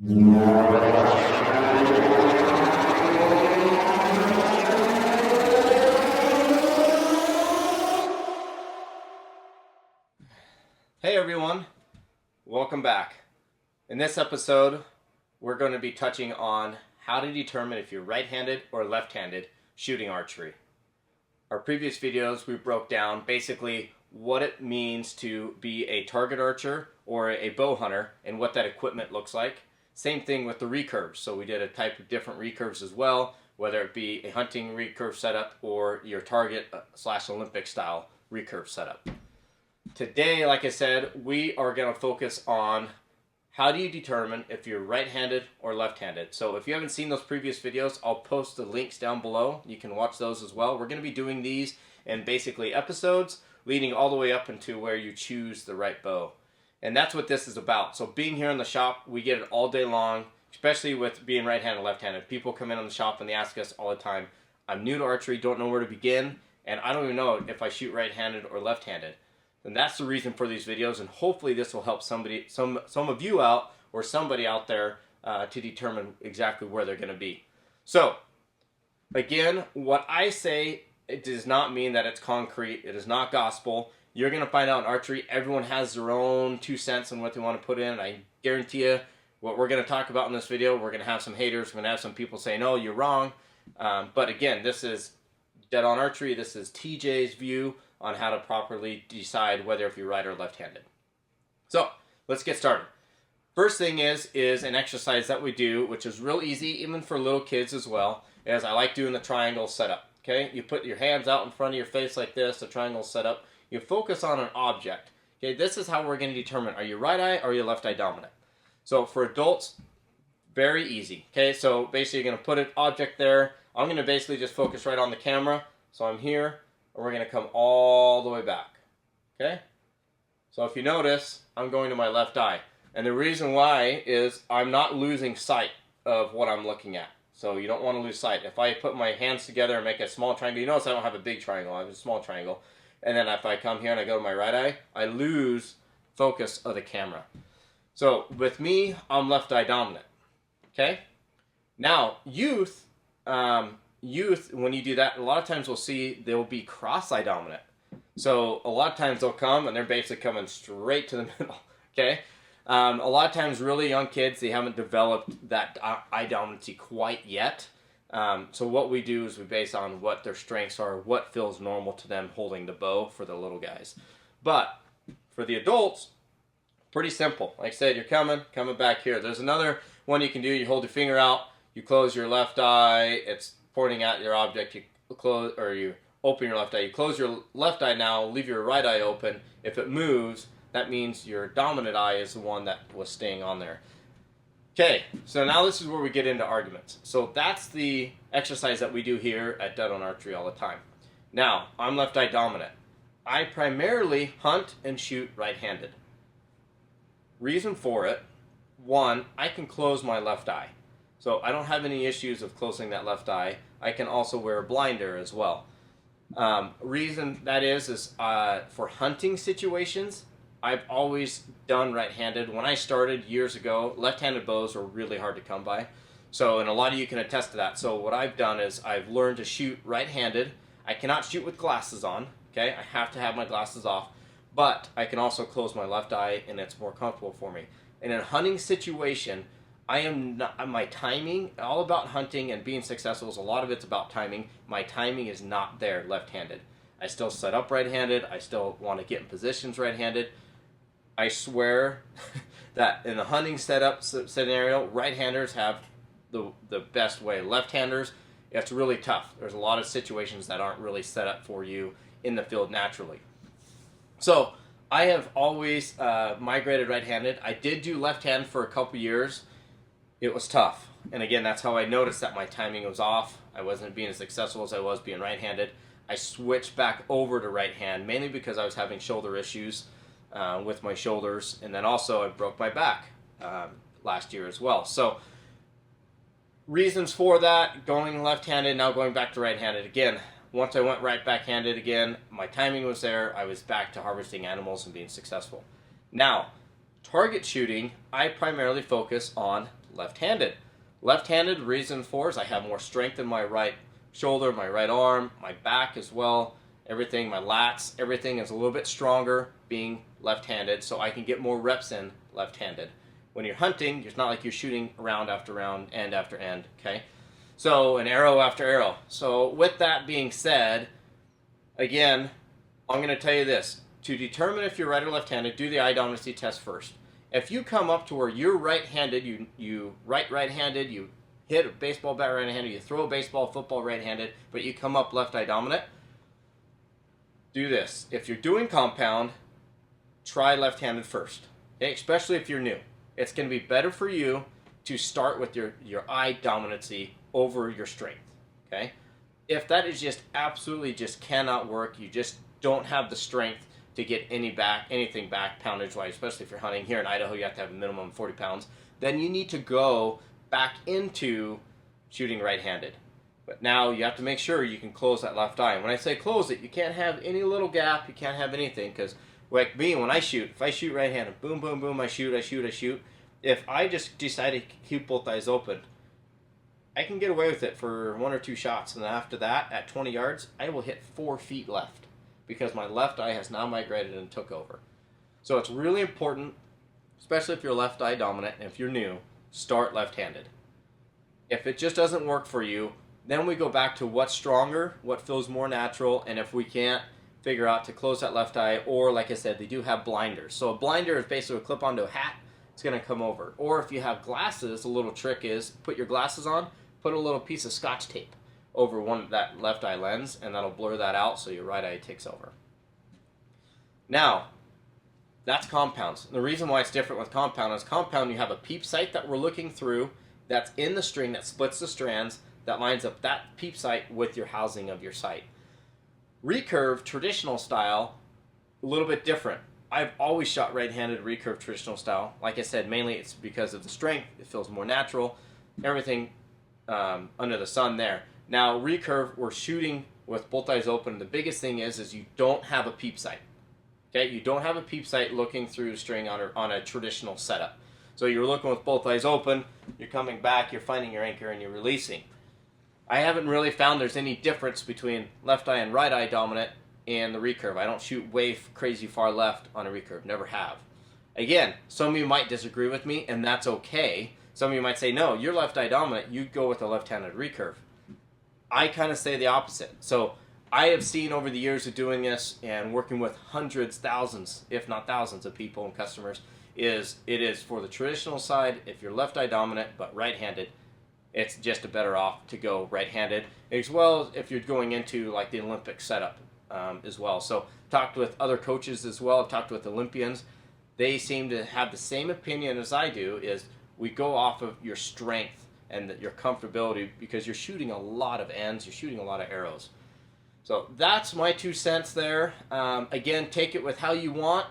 Hey everyone, welcome back. In this episode, we're going to be touching on how to determine if you're right-handed or left-handed shooting archery. Our previous videos, we broke down basically what it means to be a target archer or a bow hunter and what that equipment looks like. Same thing with the recurves. So we did a type of different recurves as well, whether it be a hunting recurve setup or your target / Olympic style recurve setup. Today, like I said, we are going to focus on how do you determine if you're right-handed or left-handed. So if you haven't seen those previous videos, I'll post the links down below. You can watch those as well. We're going to be doing these in basically episodes leading all the way up into where you choose the right bow. And that's what this is about. So being here in the shop, we get it all day long, especially with being right-handed, left-handed. People come in on the shop and they ask us all the time, I'm new to archery, don't know where to begin, and I don't even know if I shoot right-handed or left-handed. And that's the reason for these videos, and hopefully this will help some of you out or somebody out there to determine exactly where they're going to be. So, again, what I say, it does not mean that it's concrete. It is not gospel. You're going to find out in archery, everyone has their own 2 cents on what they want to put in. I guarantee you, what we're going to talk about in this video, we're going to have some haters. We're going to have some people say, no, you're wrong. But again, this is Dead on Archery. This is TJ's view on how to properly decide whether if you're right or left-handed. So, let's get started. First thing is an exercise that we do, which is real easy, even for little kids as well, is I like doing the triangle setup. Okay, you put your hands out in front of your face like this, the triangle setup. You focus on an object. Okay, this is how we're going to determine, are you right eye or are you left eye dominant? So, for adults, very easy. Okay, so basically you're going to put an object there. I'm going to basically just focus right on the camera. So I'm here. And we're going to come all the way back. Okay? So if you notice, I'm going to my left eye. And the reason why is I'm not losing sight of what I'm looking at. So you don't want to lose sight. If I put my hands together and make a small triangle, you notice I don't have a big triangle, I have a small triangle. And then if I come here and I go to my right eye, I lose focus of the camera. So with me, I'm left eye dominant. Okay? Now, youth, when you do that, a lot of times we'll see they'll be cross-eye dominant. So a lot of times they'll come and they're basically coming straight to the middle. Okay? A lot of times really young kids, they haven't developed that eye dominancy quite yet. So what we do is we base on what their strengths are, what feels normal to them holding the bow for the little guys. But for the adults, pretty simple. Like I said, you're coming back here. There's another one you can do. You hold your finger out, you close your left eye, it's pointing at your object, you close or you open your left eye. You close your left eye now, leave your right eye open. If it moves, that means your dominant eye is the one that was staying on there. Okay, so now this is where we get into arguments. So that's the exercise that we do here at Dead on Archery all the time. Now, I'm left eye dominant. I primarily hunt and shoot right-handed. Reason for it, one, I can close my left eye. So I don't have any issues of closing that left eye. I can also wear a blinder as well. Reason that is for hunting situations, I've always done right-handed. When I started years ago, left-handed bows were really hard to come by. So, and a lot of you can attest to that. So what I've done is I've learned to shoot right-handed. I cannot shoot with glasses on, okay? I have to have my glasses off. But I can also close my left eye and it's more comfortable for me. In a hunting situation, I am not, my timing, all about hunting and being successful is a lot of it's about timing. My timing is not there left-handed. I still set up right-handed. I still want to get in positions right-handed. I swear that in the hunting setup scenario, right-handers have the best way. Left-handers, it's really tough. There's a lot of situations that aren't really set up for you in the field naturally. So I have always migrated right-handed. I did do left-hand for a couple years. It was tough. And again, that's how I noticed that my timing was off. I wasn't being as successful as I was being right-handed. I switched back over to right hand, mainly because I was having shoulder issues with my shoulders. And then also I broke my back last year as well. So reasons for that, going left-handed, now going back to right-handed again. Once I went right back-handed again, my timing was there. I was back to harvesting animals and being successful. Now, target shooting, I primarily focus on left-handed. Left-handed, reason for is I have more strength in my right shoulder, my right arm, my back as well. Everything, my lats, everything is a little bit stronger being left-handed, so I can get more reps in left-handed. When you're hunting, it's not like you're shooting round after round, end after end, okay? So, an arrow after arrow. So, with that being said, again, I'm going to tell you this. To determine if you're right or left-handed, do the eye dominancy test first. If you come up to where you're right-handed, you right-handed, you hit a baseball bat right-handed, you throw a baseball, football right-handed, but you come up left eye dominant, do this. If you're doing compound, try left-handed first, okay? Especially if you're new. It's going to be better for you to start with your eye dominancy over your strength, okay? If that is just absolutely just cannot work, you just don't have the strength to get anything back poundage-wise, especially if you're hunting here in Idaho, you have to have a minimum of 40 pounds, then you need to go back into shooting right-handed. But now you have to make sure you can close that left eye. And when I say close it, you can't have any little gap, you can't have anything, because like me, when I shoot, if I shoot right-handed, boom, boom, boom, I shoot. If I just decide to keep both eyes open, I can get away with it for 1 or 2 shots, and then after that, at 20 yards, I will hit 4 feet left, because my left eye has now migrated and took over. So it's really important, especially if you're left eye dominant, and if you're new, start left-handed. If it just doesn't work for you, then we go back to what's stronger, what feels more natural, and if we can't figure out to close that left eye, or like I said, they do have blinders. So a blinder is basically a clip onto a hat, it's going to come over. Or if you have glasses, a little trick is put your glasses on, put a little piece of Scotch tape over that left eye lens, and that'll blur that out so your right eye takes over. Now, that's compounds. The reason why it's different with compound is compound, you have a peep sight that we're looking through that's in the string that splits the strands that lines up that peep sight with your housing of your sight. Recurve, traditional style, a little bit different. I've always shot right-handed recurve traditional style. Like I said, mainly it's because of the strength. It feels more natural. Everything under the sun there. Now, recurve, we're shooting with both eyes open. The biggest thing is you don't have a peep sight. Okay, you don't have a peep sight looking through the string on a traditional setup. So you're looking with both eyes open, you're coming back, you're finding your anchor, and you're releasing. I haven't really found there's any difference between left eye and right eye dominant and the recurve. I don't shoot way crazy far left on a recurve, never have. Again, some of you might disagree with me, and that's okay. Some of you might say, no, you're left eye dominant, you go with a left-handed recurve. I kind of say the opposite. So I have seen over the years of doing this and working with hundreds, thousands, if not thousands of people and customers, it is for the traditional side, if you're left eye dominant but right-handed, it's just a better off to go right-handed, as well as if you're going into like the Olympic setup as well. So talked with other coaches as well, I've talked with Olympians. They seem to have the same opinion as I do, is we go off of your strength and your comfortability, because you're shooting a lot of ends, you're shooting a lot of arrows. So that's my 2 cents there. Again, take it with how you want,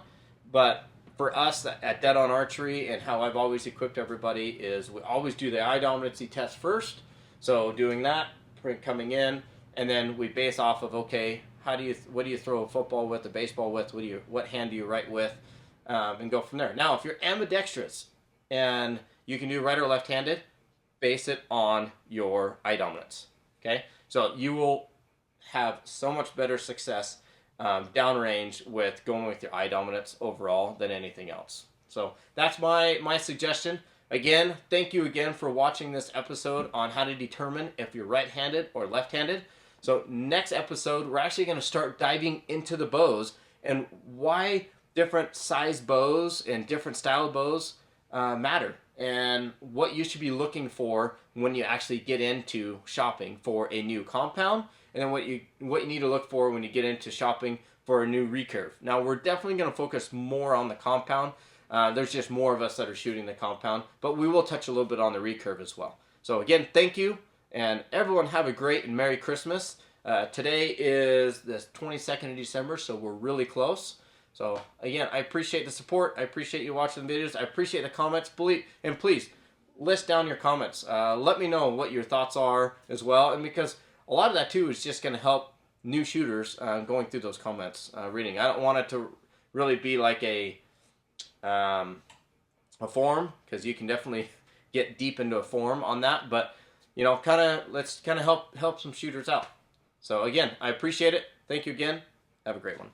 but for us at Dead On Archery, and how I've always equipped everybody, is we always do the eye dominancy test first. So doing that, coming in, and then we base off of, okay, what do you throw a football with, a baseball with, what hand do you write with, and go from there. Now, if you're ambidextrous and you can do right or left-handed, base it on your eye dominance. Okay, so you will have so much better success downrange with going with your eye dominance overall than anything else. So that's my suggestion. Again, thank you again for watching this episode on how to determine if you're right-handed or left-handed. So next episode, we're actually going to start diving into the bows and why different size bows and different style bows matter, and what you should be looking for when you actually get into shopping for a new compound, and then what you need to look for when you get into shopping for a new recurve. Now, we're definitely going to focus more on the compound. There's just more of us that are shooting the compound, but we will touch a little bit on the recurve as well. So again, thank you, and everyone have a great and Merry Christmas. Today is the 22nd of December, so we're really close. So again, I appreciate the support. I appreciate you watching the videos. I appreciate the comments. And please list down your comments. Let me know what your thoughts are as well. And because a lot of that too is just going to help new shooters going through those comments, reading. I don't want it to really be like a forum, because you can definitely get deep into a forum on that, but let's kind of help some shooters out. So again, I appreciate it. Thank you again. Have a great one.